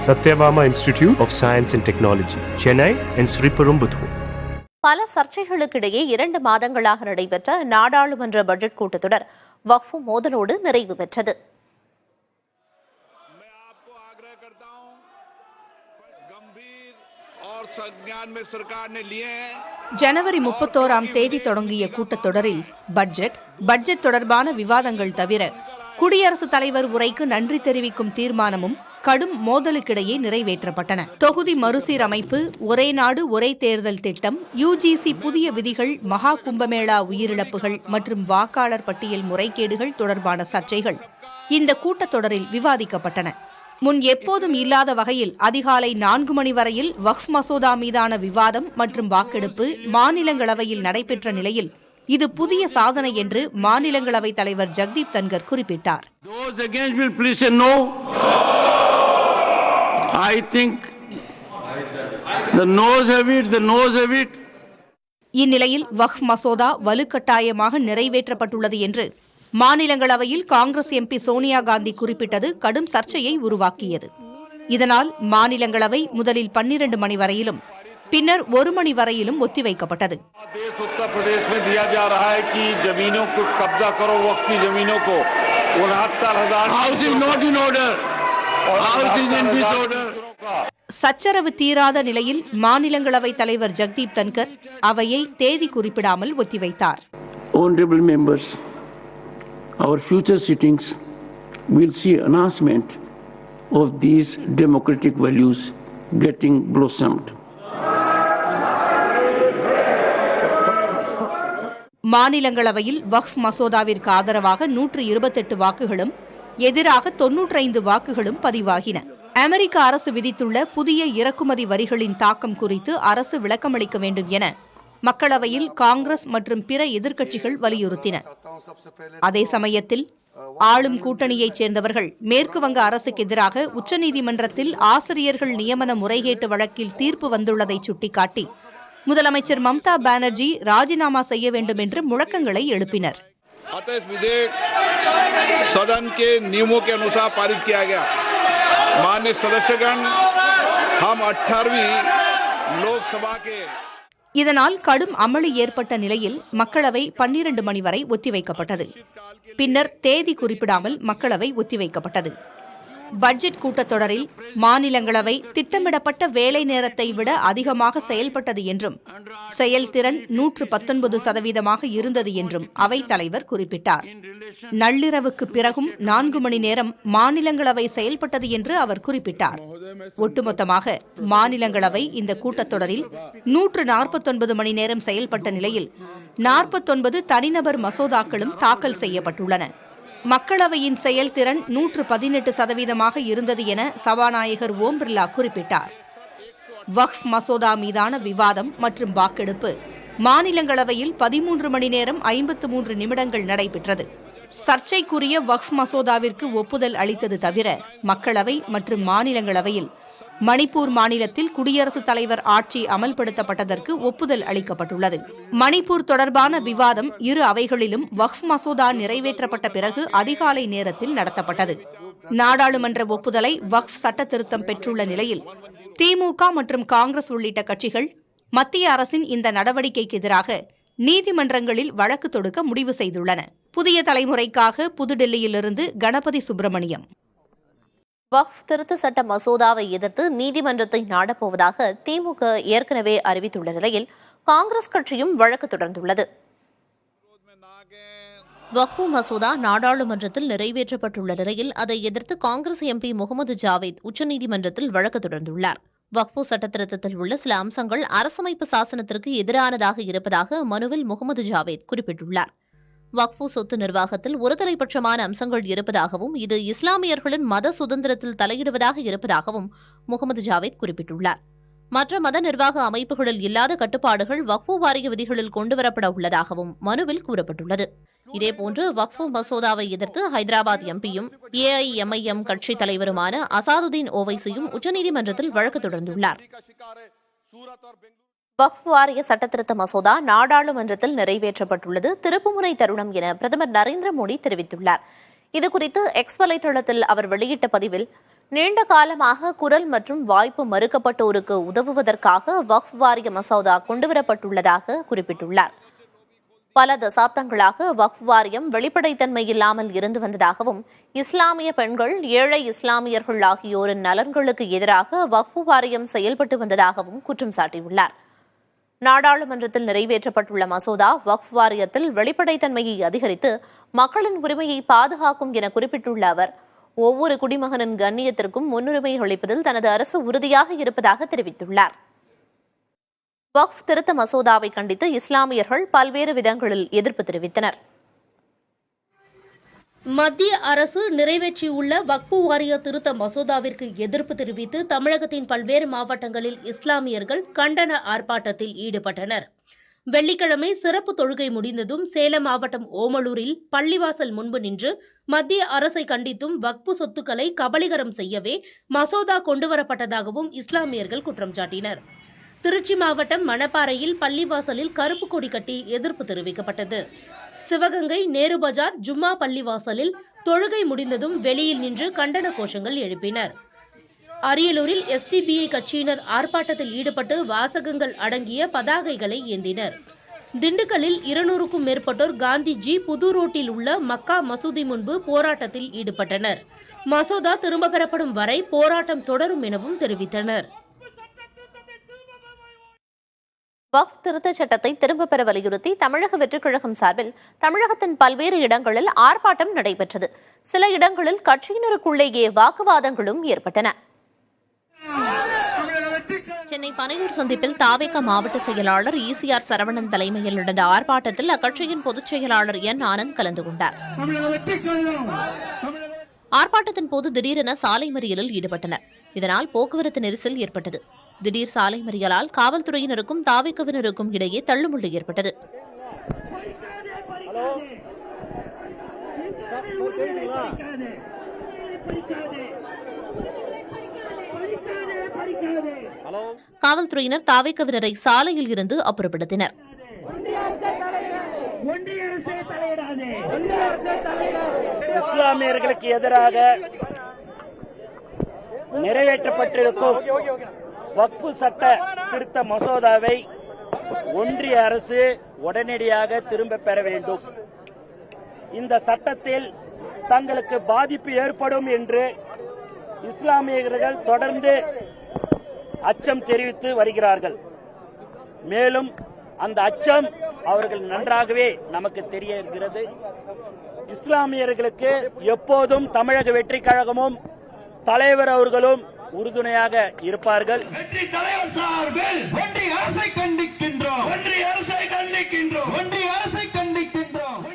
Satyabama Institute of Science and Technology, Chennai and Sriperumbudur. பல சர்ச்சைகளுக்கிடையே 2 மாதங்களாக நடைபெற்ற நாடாளுமன்ற பட்ஜெட் கூட்டத்தொடர் வக்ஃப் மோதலோடு நிறைவு பெற்றது. ஜனவரி 31ஆம் தேதி தொடங்கிய கூட்டத்தொடரில் பட்ஜெட் தொடர்பான விவாதங்கள் தவிர குடியரசுத் தலைவர் உரைக்கு நன்றி தெரிவிக்கும் தீர்மானமும் கடும் மோதலுக்கிடையே நிறைவேற்றப்பட்டன. தொகுதி மறுசீரமைப்பு, ஒரே நாடு ஒரே தேர்தல் திட்டம், யுஜிசி புதிய விதிகள், மகா கும்பமேளா உயிரிழப்புகள் மற்றும் வாக்காளர் பட்டியல் முறைகேடுகள் தொடர்பான சர்ச்சைகள் இந்த கூட்டத்தொடரில் விவாதிக்கப்பட்டன. முன் எப்போதும் இல்லாத வகையில் அதிகாலை 4 மணி வரையில் வக்ஃப் மசோதா மீதான விவாதம் மற்றும் வாக்கெடுப்பு மாநிலங்களவையில் நடைபெற்ற நிலையில் இது புதிய சாதனை என்று மாநிலங்களவைத் தலைவர் ஜக்தீப் தன்கர் குறிப்பிட்டார். இந்நிலையில் வக்ஃப் மசோதா வலுக்கட்டாயமாக நிறைவேற்றப்பட்டுள்ளது என்று மாநிலங்களவையில் காங்கிரஸ் எம்பி சோனியா காந்தி குறிப்பிட்டது கடும் சர்ச்சையை உருவாக்கியது. இதனால் மாநிலங்களவை முதலில் 12 மணி வரையிலும் பின்னர் 1 மணி வரையிலும் ஒத்திவைக்கப்பட்டது. சச்சரவு தீராத நிலையில் மாநிலங்களவைத் தலைவர் ஜக்தீப் தன்கர் அவையை தேதி குறிப்பிடாமல் ஒத்திவைத்தார். Our future sittings will see announcement of these democratic values getting blossomed. மாநிலங்களவையில் வக்ஃப் மசோதாவிற்கு ஆதரவாக 128 வாக்குகளும் எதிராக 95 வாக்குகளும் பதிவாகின. அமெரிக்க அரசு விதித்துள்ள புதிய இறக்குமதி வரிகளின் தாக்கம் குறித்து அரசு விளக்கமளிக்க வேண்டும் என மக்களவையில் காங்கிரஸ் மற்றும் பிற எதிர்க்கட்சிகள் வலியுறுத்தின. அதே சமயத்தில் ஆளும் கூட்டணியைச் சேர்ந்தவர்கள் மேற்கு வங்க அரசுக்கு எதிராக உச்சநீதிமன்றத்தில் ஆசிரியர்கள் நியமன முறைகேட்டு வழக்கில் தீர்ப்பு வந்துள்ளதை சுட்டிக்காட்டி முதலமைச்சர் மம்தா பானர்ஜி ராஜினாமா செய்ய வேண்டும் என்று முழக்கங்களை எழுப்பினர். இதனால் கடும் அமளி ஏற்பட்ட நிலையில் மக்களவை 12 மணி வரை ஒத்திவைக்கப்பட்டது. பின்னர் தேதி குறிப்பிடாமல் மக்களவை ஒத்திவைக்கப்பட்டது. பட்ஜெட் கூட்டத்தொடரில் மாநிலங்களவை திட்டமிடப்பட்ட வேலை நேரத்தை விட அதிகமாக செயல்பட்டது என்றும் செயல்திறன் 119% இருந்தது என்றும் அவைத் தலைவர் குறிப்பிட்டார். நள்ளிரவுக்கு பிறகும் 4 மணி நேரம் மாநிலங்களவை செயல்பட்டது என்று அவர் குறிப்பிட்டார். ஒட்டுமொத்தமாக மாநிலங்களவை இந்த கூட்டத்தொடரில் 149 மணி நேரம் செயல்பட்ட நிலையில் 49 தனிநபர் மசோதாக்களும் தாக்கல் செய்யப்பட்டுள்ளன. மக்களவையின் செயல்திறன் 118% இருந்தது என சபாநாயகர் ஓம் பிர்லா குறிப்பிட்டார். வக்ஃப் மசோதா மீதான விவாதம் மற்றும் வாக்கெடுப்பு மாநிலங்களவையில் 13 மணி நேரம் 53 நிமிடங்கள் நடைபெற்றது. சர்ச்சைக்குரிய வக்ஃப் மசோதாவிற்கு ஒப்புதல் அளித்தது தவிர மக்களவை மற்றும் மாநிலங்களவையில் மணிப்பூர் மாநிலத்தில் குடியரசுத் தலைவர் ஆட்சி அமல்படுத்தப்பட்டதற்கு ஒப்புதல் அளிக்கப்பட்டுள்ளது. மணிப்பூர் தொடர்பான விவாதம் இரு அவைகளிலும் வக்ஃப் மசோதா நிறைவேற்றப்பட்ட பிறகு அதிகாலை நேரத்தில் நடத்தப்பட்டது. நாடாளுமன்ற ஒப்புதலை வக்ஃப் சட்ட திருத்தம் பெற்றுள்ள நிலையில் திமுக மற்றும் காங்கிரஸ் உள்ளிட்ட கட்சிகள் மத்திய அரசின் இந்த நடவடிக்கைக்கு எதிராக நீதிமன்றங்களில் வழக்கு தொடுக்க முடிவு செய்துள்ளன. புதிய தலைமுறைக்காக புதுடெல்லியிலிருந்து கணபதி சுப்பிரமணியம். வக்ஃப் திருத்த சட்ட மசோதாவை எதிர்த்து நீதிமன்றத்தை நாடப்போவதாக திமுக ஏற்கனவே அறிவித்துள்ள நிலையில் காங்கிரஸ் கட்சியும் வழக்கு தொடர்ந்துள்ளது. வக்ஃப் மசோதா நாடாளுமன்றத்தில் நிறைவேற்றப்பட்டுள்ள நிலையில் அதை எதிர்த்து காங்கிரஸ் எம்பி முகமது ஜாவேத் உச்சநீதிமன்றத்தில் வழக்கு தொடர்ந்துள்ளார். வக்ஃப் சட்டத்திருத்தத்தில் உள்ள சில அம்சங்கள் அரசமைப்பு சாசனத்திற்கு எதிரானதாக இருப்பதாக மனுவில் முகமது ஜாவேத் குறிப்பிட்டுள்ளார். வக்ஃப் சொத்து நிர்வாகத்தில் ஒருதலைபட்சமான அம்சங்கள் இருப்பதாகவும் இது இஸ்லாமியர்களின் மத சுதந்திரத்தில் தலையிடுவதாக இருப்பதாகவும் முகமது ஜாவேத் குறிப்பிட்டுள்ளார். மற்ற மத நிர்வாக அமைப்புகளில் இல்லாத கட்டுப்பாடுகள் வக்ஃப் வாரிய விதிகளில் கொண்டுவரப்பட உள்ளதாகவும் மனுவில் கூறப்பட்டுள்ளது. இதேபோன்று வக்ஃப் மசோதாவை எதிர்த்து ஹைதராபாத் எம்பியும் ஏஐஎம்ஐஎம் கட்சித் தலைவருமான அசாதுதீன் ஓவைசியும் உச்சநீதிமன்றத்தில் வழக்கு தொடர்ந்துள்ளார். வக்ஃப் வாரிய சட்டத்திருத்த மசோதா நாடாளுமன்றத்தில் நிறைவேற்றப்பட்டுள்ளது திருப்புமுனை தருணம் என பிரதமர் நரேந்திர மோடி தெரிவித்துள்ளார். இதுகுறித்து எக்ஸ் வலைதளத்தில் அவர் வெளியிட்ட பதிவில், நீண்ட காலமாக குரல் மற்றும் வாய்ப்பு மறுக்கப்பட்டோருக்கு உதவுவதற்காக வக்ஃப் வாரிய மசோதா கொண்டுவரப்பட்டுள்ளதாக குறிப்பிட்டுள்ளார். பல தசாப்தங்களாக வக்ஃப் வாரியம் வெளிப்படைத்தன்மை இல்லாமல் இருந்து வந்ததாகவும், இஸ்லாமிய பெண்கள், ஏழை இஸ்லாமியர்கள் ஆகியோரின் நலன்களுக்கு எதிராக வக்ஃப் வாரியம் செயல்பட்டு வந்ததாகவும் குற்றம் சாட்டியுள்ளார். நாடாளுமன்றத்தில் நிறைவேற்றப்பட்டுள்ள மசோதா வக்ஃப் வாரியத்தில் வெளிப்படைத்தன்மையை அதிகரித்து மக்களின் உரிமையை பாதுகாக்கும் என குறிப்பிட்டுள்ள அவர், ஒவ்வொரு குடிமகனின் கண்ணியத்திற்கும் முன்னுரிமை அளிப்பதில் தனது அரசு உறுதியாக இருப்பதாக தெரிவித்துள்ளார். வக்ஃப் திருத்த மசோதாவை கண்டித்து இஸ்லாமியர்கள் பல்வேறு விதங்களில் எதிர்ப்பு தெரிவித்தனர். மத்திய அரசு நிறைவேற்றியுள்ள வக்ஃப் வாரிய திருத்த மசோதாவிற்கு எதிர்ப்பு தெரிவித்து தமிழகத்தின் பல்வேறு மாவட்டங்களில் இஸ்லாமியர்கள் கண்டன ஆர்ப்பாட்டத்தில் ஈடுபட்டனர். வெள்ளிக்கிழமை சிறப்பு தொழுகை முடிந்ததும் சேலம் மாவட்டம் ஓமலூரில் பள்ளிவாசல் முன்பு நின்று மத்திய அரசை கண்டித்தும் வக்ஃப் சொத்துக்களை கபளீகரம் செய்யவே மசோதா கொண்டுவரப்பட்டதாகவும் இஸ்லாமியர்கள் குற்றம் சாட்டினர். திருச்சி மாவட்டம் மணப்பாறையில் பள்ளிவாசலில் கருப்பு கொடி கட்டி எதிர்ப்பு தெரிவிக்கப்பட்டது. சிவகங்கை நேரு பஜார் ஜும்மா பள்ளிவாசலில் தொழுகை முடிந்ததும் வெளியில் நின்று கண்டன கோஷங்கள் எழுப்பினர். அரியலூரில் எஸ்டிபிஐ கட்சியினர் ஆர்ப்பாட்டத்தில் ஈடுபட்டு வாசகங்கள் அடங்கிய பதாகைகளை ஏந்தினர். திண்டுக்கல்லில் 200க்கும் மேற்பட்டோர் காந்திஜி புது ரோட்டில் உள்ள மக்கா மசூதி முன்பு போராட்டத்தில் ஈடுபட்டனர். மசோதா திரும்பப் பெறப்படும் வரை போராட்டம் தொடரும் எனவும் தெரிவித்தனர். வக்ஃப் திருத்தச் சட்டத்தை திரும்பப் பெற வலியுறுத்தி தமிழக வெற்றிக் கழகம் சார்பில் தமிழகத்தின் பல்வேறு இடங்களில் ஆர்ப்பாட்டம் நடைபெற்றது. சில இடங்களில் கட்சியினருக்குள்ளேயே வாக்குவாதங்களும் ஏற்பட்டன. சென்னை பனையூர் சந்திப்பில் தாவேக மாவட்ட செயலாளர் ஈசிஆர் சரவணன் தலைமையில் நடந்த ஆர்ப்பாட்டத்தில் அக்கட்சியின் பொதுச் செயலாளர் என் ஆனந்த் கலந்து கொண்டார். ஆர்ப்பாட்டத்தின் போது திடீரென சாலை மறியலில் ஈடுபட்டனர். இதனால் போக்குவரத்து நெரிசல் ஏற்பட்டது. திடீர் சாலை மறியலால் காவல்துறையினருக்கும் தாவேகவினருக்கும் இடையே தள்ளுமுள்ளு ஏற்பட்டது. காவல்துறையினர் தாவேகவினரை சாலையில் இருந்து அப்புறப்படுத்தினர். இஸ்லாமியர்களுக்கு எதிராக நிறைவேற்றப்பட்டிருக்கும் வக்ஃப் சட்ட திருத்த மசோதாவை ஒன்றிய அரசு உடனடியாக திரும்பப் பெற வேண்டும். இந்த சட்டத்தில் தங்களுக்கு பாதிப்பு ஏற்படும் என்று இஸ்லாமியர்கள் தொடர்ந்து அச்சம் தெரிவித்து வருகிறார்கள். மேலும் அந்த அச்சம் அவர்கள் நன்றாகவே நமக்கு தெரிய இருக்கிறது. இஸ்லாமியர்களுக்கு எப்போதும் தமிழக வெற்றிக் கழகமும் தலைவர் அவர்களும் உறுதுணையாக இருப்பார்கள். வெற்றி தலைவர் சார்பில் ஒன்றிய அரசை கண்டிக்கின்றோம்.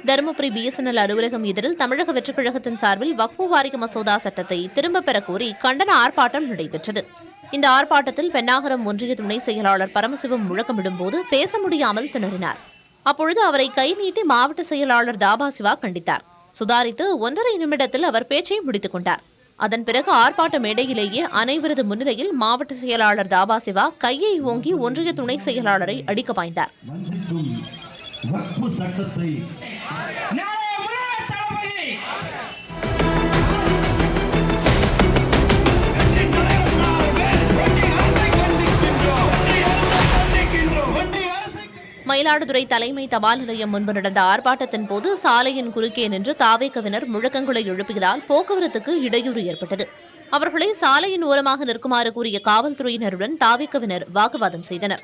தருமபுரி பிஎஸ்என்எல் அலுவலகம் எதிரில் தமிழக வெற்றிக் கழகத்தின் சார்பில் வக்ஃப் வாரிய மசோதா சட்டத்தை திரும்பப் பெற கோரி கண்டன ஆர்ப்பாட்டம் நடைபெற்றது. இந்த ஆர்ப்பாட்டத்தில் பென்னாகரம் ஒன்றிய துணை செயலாளர் பரமசிவம் முழக்கமிடும்போது பேச முடியாமல் திணறினார். அப்பொழுது அவரை கை நீட்டி மாவட்ட செயலாளர் தாபா சிவா கண்டித்தார். சுதாரித்து 1.5 நிமிடத்தில் அவர் பேச்சை முடித்துக் கொண்டார். அதன் பிறகு ஆர்ப்பாட்ட மேடையிலேயே அனைவரது முன்னிலையில் மாவட்ட செயலாளர் தாபா சிவா கையை ஓங்கி ஒன்றிய துணை செயலாளரை அடிக்க பாய்ந்தார். மயிலாடுதுறை தலைமை தபால் நிலையம் முன்பு நடந்த ஆர்ப்பாட்டத்தின் போது சாலையின் குறுக்கே நின்று தாவேகவினர் முழக்கங்களை எழுப்பியதால் போக்குவரத்துக்கு இடையூறு ஏற்பட்டது. அவர்களை சாலையின் ஓரமாக நிற்குமாறு கூறிய காவல்துறையினருடன் தாவேகவினர் வாக்குவாதம் செய்தனர்.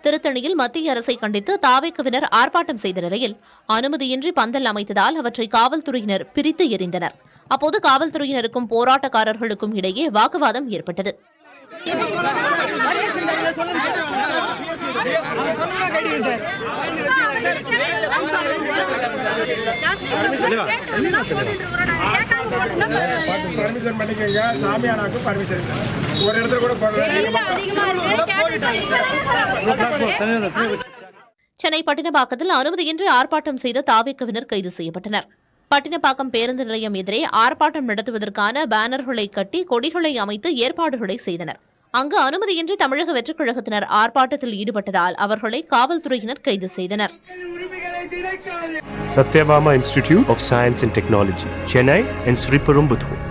திருத்தணியில் மத்திய அரசை கண்டித்து தாவேகவினர் ஆர்ப்பாட்டம் செய்த நிலையில் அனுமதியின்றி பந்தல் அமைத்ததால் அவற்றை காவல்துறையினர் பிரித்து எறிந்தனர். அப்போது காவல்துறையினருக்கும் போராட்டக்காரர்களுக்கும் இடையே வாக்குவாதம் ஏற்பட்டது. சென்னை பட்டினப்பாக்கத்தில் அனுமதியின்றி ஆர்ப்பாட்டம் செய்த தாவேகவினர் கைது செய்யப்பட்டனர். பட்டினப்பாக்கம் பேருந்து நிலையம் எதிரே ஆர்ப்பாட்டம் நடத்துவதற்கான பேனர்களை கட்டி கொடிகளை அமைத்து ஏற்பாடுகளை செய்தனர். அங்கு அனுமதியின்றி தமிழக வெற்றிக் கழகத்தினர் ஆர்ப்பாட்டத்தில் ஈடுபட்டதால் அவர்களை காவல்துறையினர் கைது செய்தனர். Satyabama Institute of Science and Technology, Chennai and Sriperumbudur.